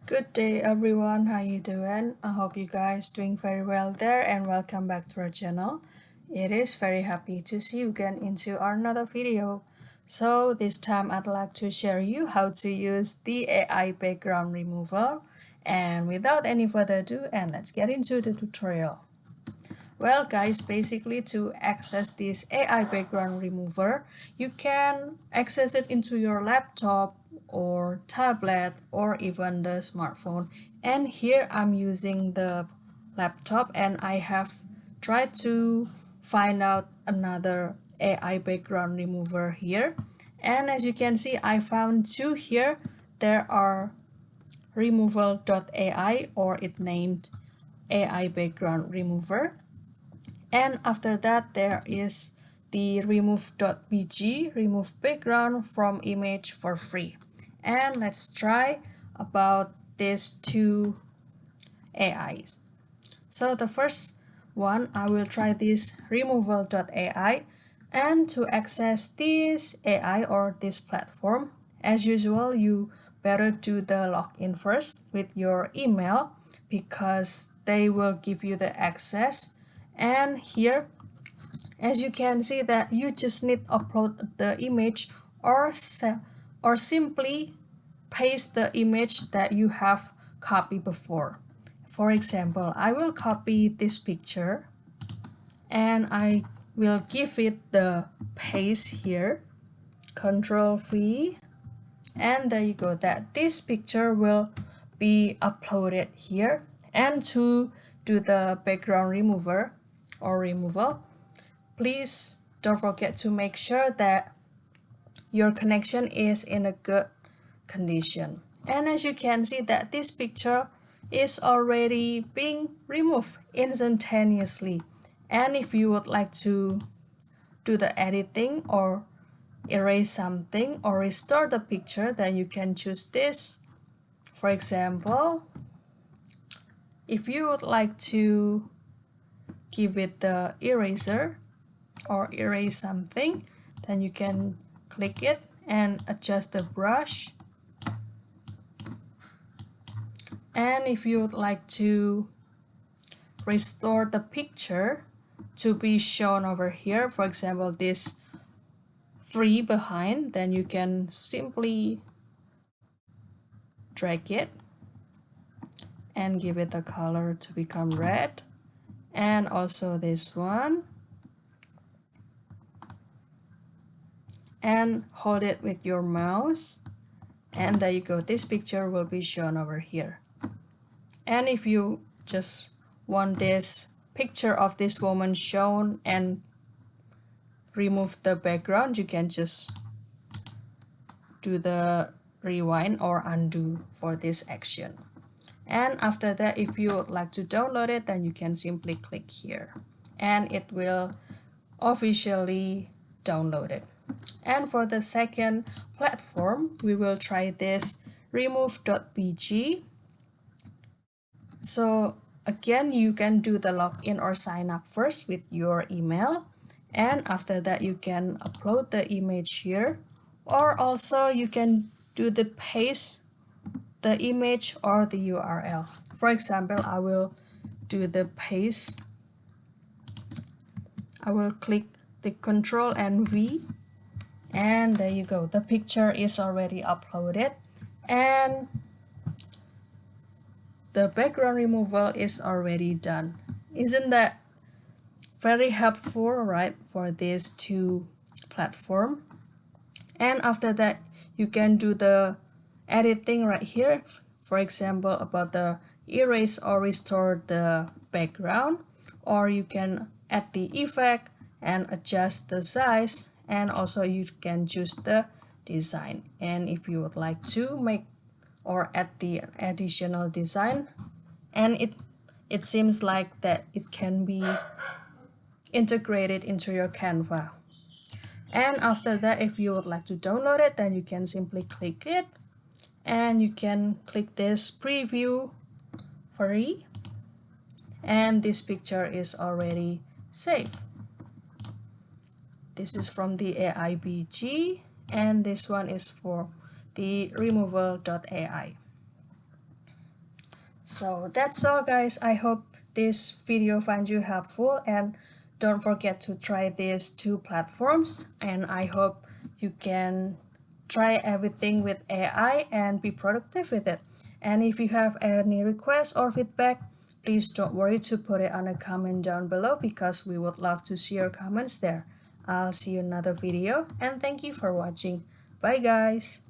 Good day everyone, how you doing? I hope you guys doing very well there and welcome back to our channel. It is very happy to see you again into our another video. So this time I'd like to share you how to use the AI background removal. And without any further ado, and let's get into the tutorial. Well guys, basically to access this AI background remover, you can access it into your laptop or tablet or even the smartphone. And here I'm using the laptop and I have tried to find out another AI background remover here. And as you can see, I found two here. There are removal.ai or it named AI background remover. And after that there is the remove.bg, remove background from image for free. And let's try about these two AIs. So the first one, I will try this removal.ai. And to access this AI or this platform, as usual, you better do the login first with your email because they will give you the access. And here, as you can see that you just need to upload the image or simply paste the image that you have copied before. For example, I will copy this picture and I will give it the paste here, Control V, and there you go, that this picture will be uploaded here. And to do the background remover or removal, please don't forget to make sure that your connection is in a good condition. And as you can see that this picture is already being removed instantaneously. And if you would like to do the editing or erase something or restore the picture, then you can choose this. For example, if you would like to give it the eraser or erase something, then you can click it and adjust the brush. And if you would like to restore the picture to be shown over here, for example this 3 behind, then you can simply drag it and give it the color to become red. And also this one, and hold it with your mouse, and there you go, this picture will be shown over here. And if you just want this picture of this woman shown and remove the background, you can just do the rewind or undo for this action. And after that, if you would like to download it, then you can simply click here and it will officially download it. And for the second platform, we will try this remove.bg. So again, you can do the login or sign up first with your email, and after that you can upload the image here, or also you can do the paste the image or the URL. For example, I will do the paste. I will click the Control and V, and there you go, the picture is already uploaded and the background removal is already done. Isn't that very helpful, right, for these two platforms? And after that, you can do the editing right here. For example, about the erase or restore the background, or you can add the effect and adjust the size, and also you can choose the design. And if you would like to make or add the additional design, and it seems like that it can be integrated into your Canva. And after that, if you would like to download it, then you can simply click it and you can click this preview free, and this picture is already saved. This is from the AIBG and this one is for the removal.ai. So that's all guys. I hope this video finds you helpful, and don't forget to try these two platforms, and I hope you can try everything with AI and be productive with it. And if you have any requests or feedback, please don't worry to put it on a comment down below because we would love to see your comments there. I'll see you in another video, and thank you for watching. Bye guys.